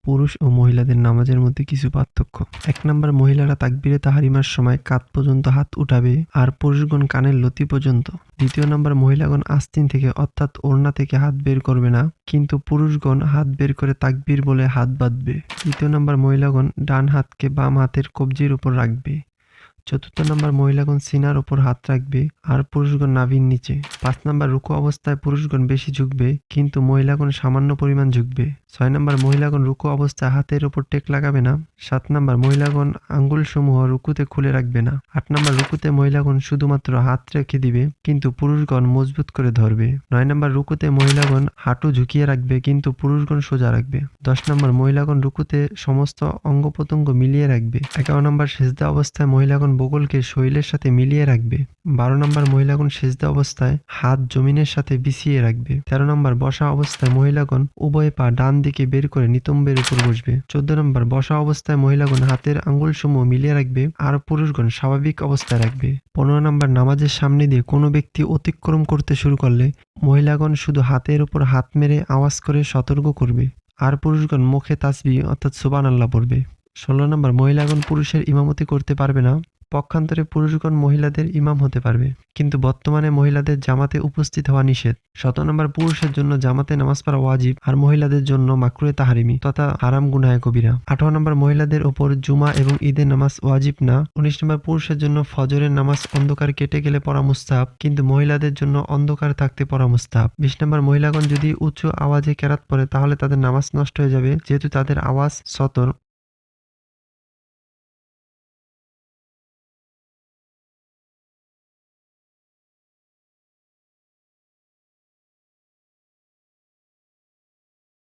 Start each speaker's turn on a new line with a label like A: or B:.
A: পুরুষ ও মহিলাদের নামাজের মধ্যে কিছু পার্থক্য। ১ নাম্বার, মহিলারা তাকবীরে তাহরিমার সময় কাঁধ পর্যন্ত হাত উঠাবে আর পুরুষগণ কানের লতি পর্যন্ত। ২য় নাম্বার, মহিলাগণ আস্তিন থেকে অর্থাৎ ওড়না থেকে হাত বের করবে না, কিন্তু পুরুষগণ হাত বের করে তাকবীর বলে হাত বাঁধবে। ৩য় নাম্বার, মহিলাগণ ডান হাতকে বাম হাতের কবজির উপর রাখবে। ৪র্থ নাম্বার, মহিলাগণ সিনার উপর হাত রাখবে আর পুরুষগণ নাভির নিচে। ৫ নাম্বার, রুকু অবস্থায় পুরুষগণ বেশি ঝুঁকবে কিন্তু মহিলাগণ সামান্য পরিমাণ ঝুঁকবে। ৬ নাম্বার, মহিলাগণ রুকু অবস্থায় হাতের উপর টেক লাগাবে না। ৭ নাম্বার, মহিলাগণ আঙ্গুলসমূহ রুকুতে খুলে রাখবে না। ৮ নাম্বার, রুকুতে মহিলাগণ শুধুমাত্র হাত রেখে দিবে কিন্তু পুরুষগণ মজবুত করে ধরবে। ৯ নাম্বার, রুকুতে মহিলাগণ হাঁটু ঝুঁকিয়ে রাখবে কিন্তু পুরুষগণ সোজা রাখবে। ১০ নাম্বার, মহিলাগণ রুকুতে সমস্ত অঙ্গ প্রত্যঙ্গ মিলিয়ে রাখবে। ১১ নাম্বার, সেজদা অবস্থায় মহিলাগণ বগলকে শরীরের সাথে মিলিয়ে রাখবে। ১২ নাম্বার, মহিলাগণ সেজদা অবস্থায় হাত জমিনের সাথে বিছিয়ে রাখবে। ১৩ নাম্বার, বসা অবস্থায় মহিলাগণ উভয় পা ডান দিকে বের করে নিতম্বের উপর বসবে। ১৪ নাম্বার, বসা অবস্থায় মহিলাগণ হাতের আঙ্গুলসমূহ মিলিয়ে রাখবে আর পুরুষগণ স্বাভাবিক অবস্থায় রাখবে। ১৫ নাম্বার, নামাজের সামনে দিয়ে কোনো ব্যক্তি অতিক্রম করতে শুরু করলে মহিলাগণ শুধু হাতের উপর হাত মেরে আওয়াজ করে সতর্ক করবে আর পুরুষগণ মুখে তাসবিহ অর্থাৎ সুবহানাল্লাহ পড়বে। ১৬ নাম্বার, মহিলাগণ পুরুষের ইমামতি করতে পারবে না। পক্ষান্তরে পুরুষগণ মহিলাদের ইমাম হতে পারবে, কিন্তু বর্তমানে মহিলাদের জামাতে উপস্থিত হওয়া নিষেধ। ১৭ নাম্বার, পুরুষের জন্য জামাতে নামাজ পড়া ওয়াজিব আর মহিলাদের জন্য মাকরুহে তাহরিমি তথা হারাম গুনাহে কবিরা। ১৮ নাম্বার, মহিলাদের ওপর জুমা এবং ঈদের নামাজ ওয়াজিব না। ১৯ নাম্বার, পুরুষের জন্য ফজরের নামাজ অন্ধকার কেটে গেলে পড়া মুস্তাহাব, কিন্তু মহিলাদের জন্য অন্ধকার থাকতে পড়া মুস্তাহাব। ২০ নাম্বার, মহিলাগণ যদি উচ্চ আওয়াজে কেরাত পড়ে তাহলে তাদের নামাজ নষ্ট হয়ে যাবে, যেহেতু তাদের আওয়াজ সতর